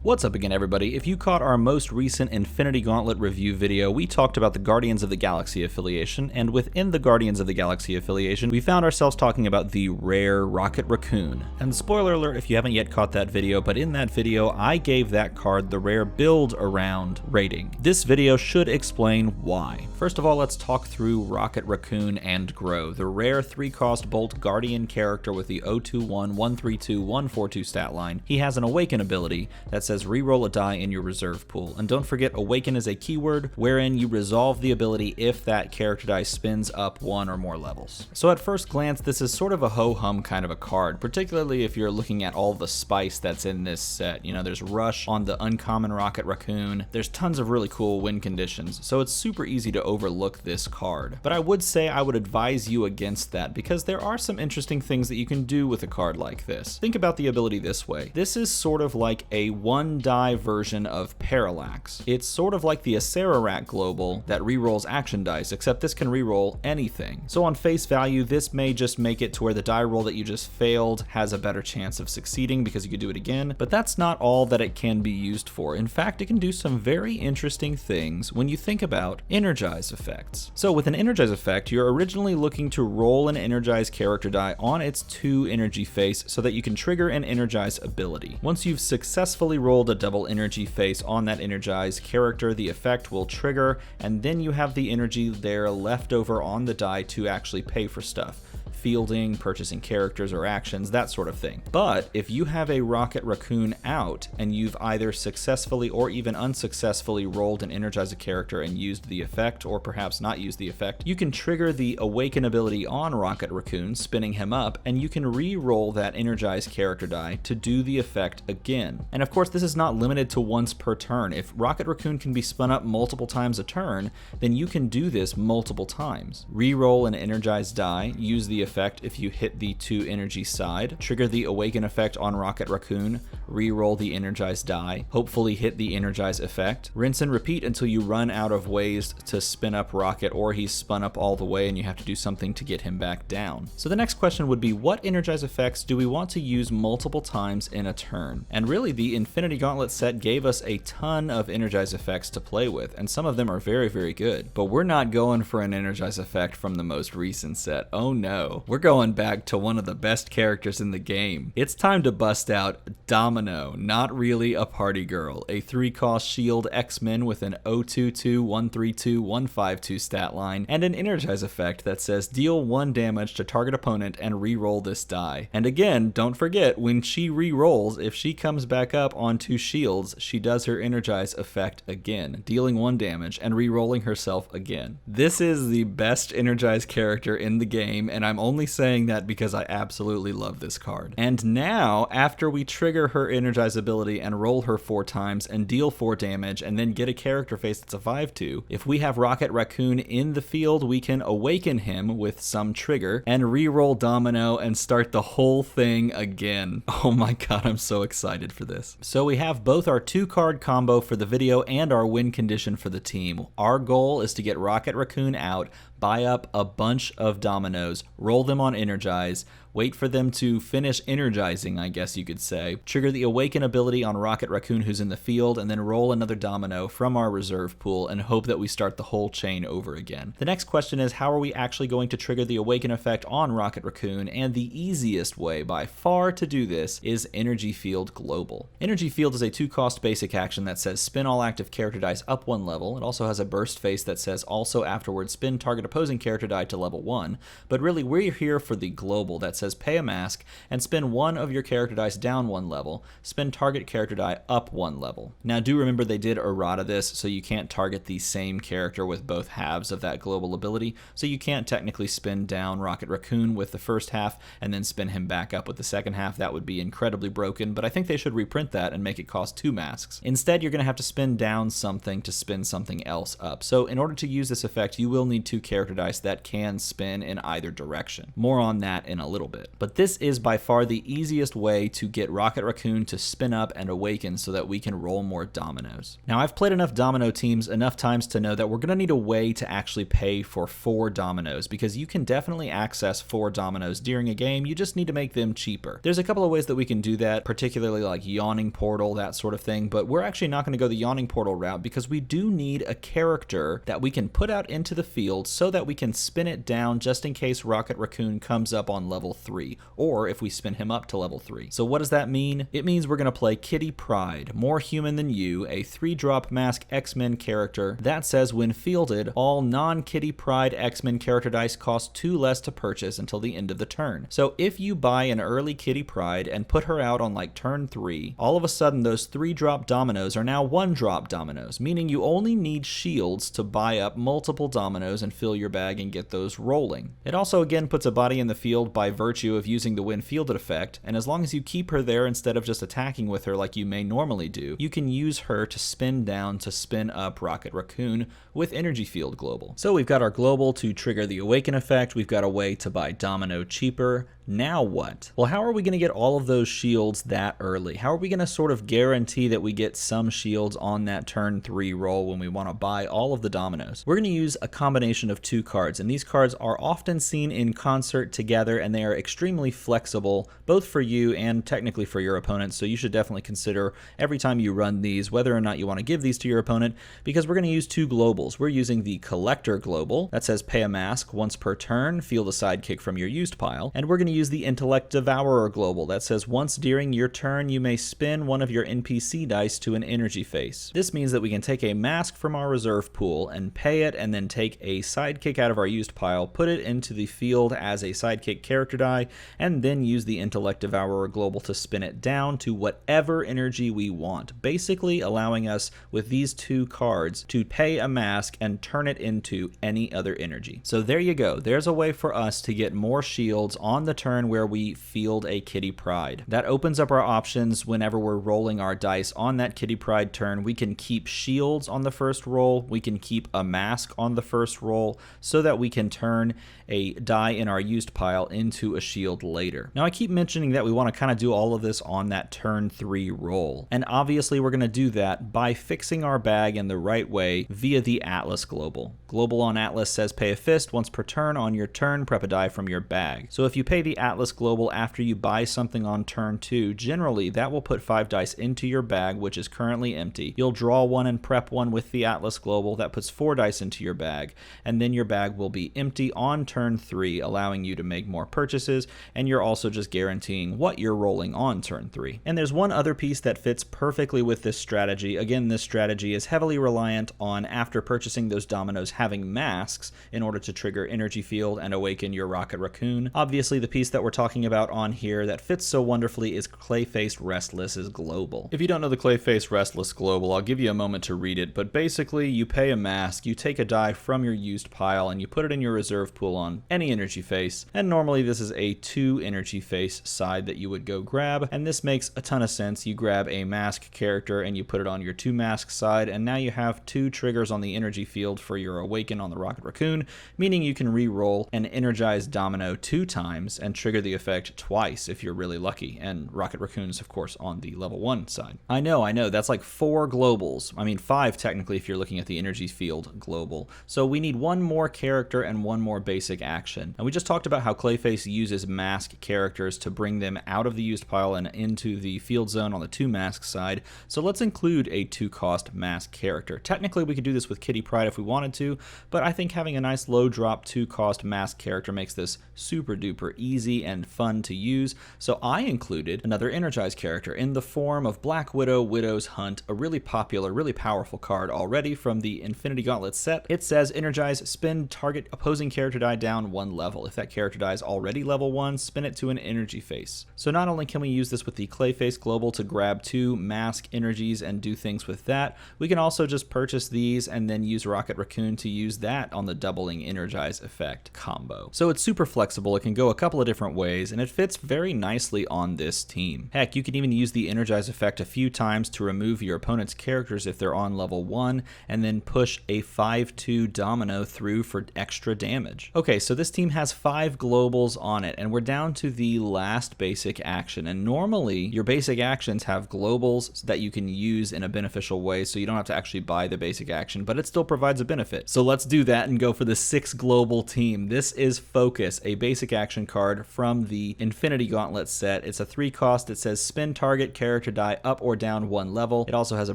What's up again, everybody? If you caught our most recent Infinity Gauntlet review video, we talked about the Guardians of the Galaxy affiliation, and within the Guardians of the Galaxy affiliation, we found ourselves talking about the Rare Rocket Raccoon. And spoiler alert if you haven't yet caught that video, but in that video, I gave that card the rare build around rating. This video should explain why. First of all, let's talk through Rocket Raccoon and Grow, the rare 3-cost Bolt Guardian character with the 021, 132, 142 stat line. He has an Awaken ability that says reroll a die in your reserve pool. And don't forget, Awaken is a keyword wherein you resolve the ability if that character die spins up 1 or more levels. So at first glance, this is sort of a ho-hum kind of a card, particularly if you're looking at all the spice that's in this set. You know, there's Rush on the uncommon Rocket Raccoon. There's tons of really cool win conditions, so it's super easy to overlook this card. But I would say I would advise you against that because there are some interesting things that you can do with a card like this. Think about the ability this way. This is sort of like a one-die version of Parallax. It's sort of like the Acerarak Global that rerolls action dice, except this can reroll anything. So on face value, this may just make it to where the die roll that you just failed has a better chance of succeeding because you could do it again, but that's not all that it can be used for. In fact, it can do some very interesting things when you think about Energize Effects. So with an Energize Effect, you're originally looking to roll an Energize character die on its 2 energy face so that you can trigger an Energize ability. Once you've successfully rolled a double energy face on that Energize character, the effect will trigger, and then you have the energy there left over on the die to actually pay for stuff. Fielding, purchasing characters or actions, that sort of thing. But if you have a Rocket Raccoon out and you've either successfully or even unsuccessfully rolled an Energize character and used the effect, or perhaps not used the effect, you can trigger the Awaken ability on Rocket Raccoon, spinning him up, and you can re-roll that Energize character die to do the effect again. And of course, this is not limited to once per turn. If Rocket Raccoon can be spun up multiple times a turn, then you can do this multiple times. Re-roll an Energize die, use the effect if you hit the 2 energy side, trigger the Awaken effect on Rocket Raccoon, re-roll the Energize die, hopefully hit the Energize effect, rinse and repeat until you run out of ways to spin up Rocket, or he's spun up all the way and you have to do something to get him back down. So the next question would be, what Energize effects do we want to use multiple times in a turn? And really, the Infinity Gauntlet set gave us a ton of Energize effects to play with, and some of them are very, very good. But we're not going for an Energize effect from the most recent set. Oh no. We're going back to one of the best characters in the game. It's time to bust out Domino, not really a party girl, a 3-cost shield X-Men with an 022, 132, 152 stat line, and an Energize effect that says deal 1 damage to target opponent and re-roll this die. And again, don't forget, when she re-rolls, if she comes back up on 2 shields, she does her Energize effect again, dealing 1 damage and re-rolling herself again. This is the best Energize character in the game, and I'm only saying that because I absolutely love this card. And now, after we trigger her Energize ability and roll her 4 times and deal 4 damage and then get a character face that's a 5/2, if we have Rocket Raccoon in the field, we can Awaken him with some trigger and re-roll Domino and start the whole thing again. Oh my god, I'm so excited for this. So we have both our 2-card combo for the video and our win condition for the team. Our goal is to get Rocket Raccoon out, buy up a bunch of dominoes, roll them on Energize, wait for them to finish energizing, I guess you could say, trigger the Awaken ability on Rocket Raccoon who's in the field, and then roll another domino from our reserve pool and hope that we start the whole chain over again. The next question is, how are we actually going to trigger the Awaken effect on Rocket Raccoon? And the easiest way by far to do this is Energy Field Global. Energy Field is a 2-cost basic action that says spin all active character dice up 1 level. It also has a burst face that says also afterwards spin target opposing character die to level 1, but really we're here for the global that says pay a mask and spin 1 of your character dice down 1 level, spin target character die up 1 level. Now do remember they did ARMADA this, so you can't target the same character with both halves of that global ability, so you can't technically spin down Rocket Raccoon with the first half and then spin him back up with the second half. That would be incredibly broken, but I think they should reprint that and make it cost 2 masks. Instead, you're going to have to spin down something to spin something else up. So in order to use this effect, you will need 2 characters character dice that can spin in either direction. More on that in a little bit. But this is by far the easiest way to get Rocket Raccoon to spin up and awaken so that we can roll more dominoes. Now, I've played enough domino teams enough times to know that we're going to need a way to actually pay for 4 dominoes, because you can definitely access 4 dominoes during a game. You just need to make them cheaper. There's a couple of ways that we can do that, particularly like Yawning Portal, that sort of thing, but we're actually not going to go the Yawning Portal route because we do need a character that we can put out into the field so that we can spin it down just in case Rocket Raccoon comes up on level 3, or if we spin him up to level 3. So what does that mean? It means we're going to play Kitty Pryde, More Human Than You, a 3-drop mask X-Men character that says when fielded, all non-Kitty Pryde X-Men character dice cost 2 less to purchase until the end of the turn. So if you buy an early Kitty Pryde and put her out on like turn 3, all of a sudden those 3-drop dominoes are now 1-drop dominoes, meaning you only need shields to buy up multiple dominoes and fill your bag and get those rolling. It also again puts a body in the field by virtue of using the when fielded effect, and as long as you keep her there instead of just attacking with her like you may normally do, you can use her to spin down to spin up Rocket Raccoon with Energy Field Global. So we've got our global to trigger the awaken effect, we've got a way to buy domino cheaper. Now what? Well, how are we going to get all of those shields that early? How are we going to sort of guarantee that we get some shields on that turn 3 roll when we want to buy all of the dominoes? We're going to use a combination of 2 cards, and these cards are often seen in concert together, and they are extremely flexible, both for you and technically for your opponent, so you should definitely consider every time you run these whether or not you want to give these to your opponent, because we're going to use 2 globals. We're using the Collector Global, that says pay a mask once per turn, field a sidekick from your used pile, and we're going to use the Intellect Devourer Global that says once during your turn you may spin one of your NPC dice to an energy face. This means that we can take a mask from our reserve pool and pay it, and then take a sidekick out of our used pile, put it into the field as a sidekick character die, and then use the Intellect Devourer Global to spin it down to whatever energy we want, basically allowing us with these 2 cards to pay a mask and turn it into any other energy. So there you go. There's a way for us to get more shields on the turn where we field a Kitty Pryde. That opens up our options whenever we're rolling our dice on that Kitty Pryde turn. We can keep shields on the first roll, we can keep a mask on the first roll, so that we can turn a die in our used pile into a shield later. Now I keep mentioning that we want to kind of do all of this on that turn 3 roll, and obviously we're going to do that by fixing our bag in the right way via the Atlas Global. Global on Atlas says pay a fist once per turn. On your turn, prep a die from your bag. So if you pay the Atlas Global after you buy something on turn 2, generally that will put 5 dice into your bag, which is currently empty. You'll draw 1 and prep 1 with the Atlas Global. That puts 4 dice into your bag, and then your bag will be empty on turn 3, allowing you to make more purchases, and you're also just guaranteeing what you're rolling on turn 3. And there's one other piece that fits perfectly with this strategy. Again, this strategy is heavily reliant on, after purchasing those dominoes, having masks in order to trigger Energy Field and awaken your Rocket Raccoon. Obviously, the piece that we're talking about on here that fits so wonderfully is Clayface Restless's Global. If you don't know the Clayface Restless Global, I'll give you a moment to read it, but basically you pay a mask, you take a die from your used pile, and you put it in your reserve pool on any energy face, and normally this is a 2 energy face side that you would go grab, and this makes a ton of sense. You grab a mask character and you put it on your 2 mask side, and now you have 2 triggers on the energy field for your awaken on the Rocket Raccoon, meaning you can re-roll an Energized Domino 2 times and trigger the effect twice if you're really lucky, and Rocket Raccoon's of course on the level 1 side. I know, that's like 4 globals. I mean 5 technically if you're looking at the energy field global. So we need 1 more character and 1 more basic action. And we just talked about how Clayface uses mask characters to bring them out of the used pile and into the field zone on the 2 mask side. So let's include a 2-cost mask character. Technically we could do this with Kitty Pryde if we wanted to, but I think having a nice low drop 2-cost mask character makes this super duper easy and fun to use. So I included another Energize character in the form of Black Widow, Widow's Hunt, a really popular, really powerful card already from the Infinity Gauntlet set. It says Energize, spin target opposing character die down 1 level. If that character die is already level 1, spin it to an energy face. So not only can we use this with the Clayface Global to grab 2 mask energies and do things with that, we can also just purchase these and then use Rocket Raccoon to use that on the doubling Energize effect combo. So it's super flexible, it can go a couple of different ways, and it fits very nicely on this team. Heck, you can even use the Energize effect a few times to remove your opponent's characters if they're on level 1, and then push a 5-2 domino 3 through for extra damage. Okay, so this team has 5 globals on it, and we're down to the last basic action. And normally, your basic actions have globals that you can use in a beneficial way, so you don't have to actually buy the basic action, but it still provides a benefit. So let's do that and go for the 6 global team. This is Focus, a basic action card from the Infinity Gauntlet set. It's a 3 cost. It says spin target character die up or down 1 level. It also has a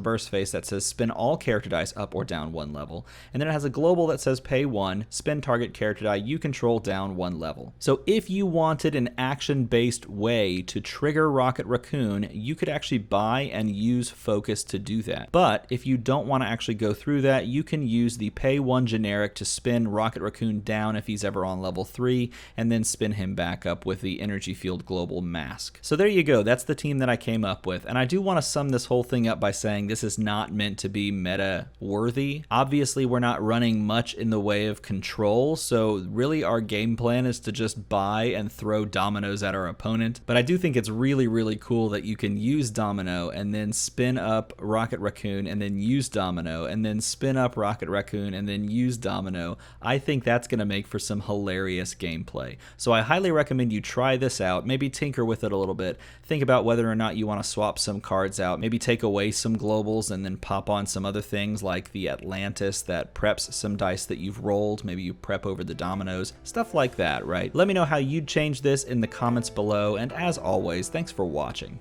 burst face that says spin all character dice up or down 1 level. And then it has a global that says pay 1, spin target character die you control down 1 level. So if you wanted an action-based way to trigger Rocket Raccoon, you could actually buy and use Focus to do that. But if you don't want to actually go through that, you can use the pay 1 generic to spin Rocket Raccoon down if he's ever on level 3, and then spin him back up with the Energy Field Global Mask. So there you go, that's the team that I came up with. And I do want to sum this whole thing up by saying this is not meant to be meta worthy. Obviously we're not running much in the way of control, so really our game plan is to just buy and throw dominoes at our opponent. But I do think it's really cool that you can use Domino and then spin up Rocket Raccoon and then use Domino and then spin up Rocket Raccoon and then use Domino. I think that's going to make for some hilarious gameplay. So I highly recommend you try this out, maybe tinker with it a little bit, think about whether or not you want to swap some cards out, maybe take away some globals and then pop on some other things like the Atlantis that preps some dice that you've rolled, maybe you prep over the dominoes, stuff like that, right? Let me know how you'd change this in the comments below, and as always, thanks for watching.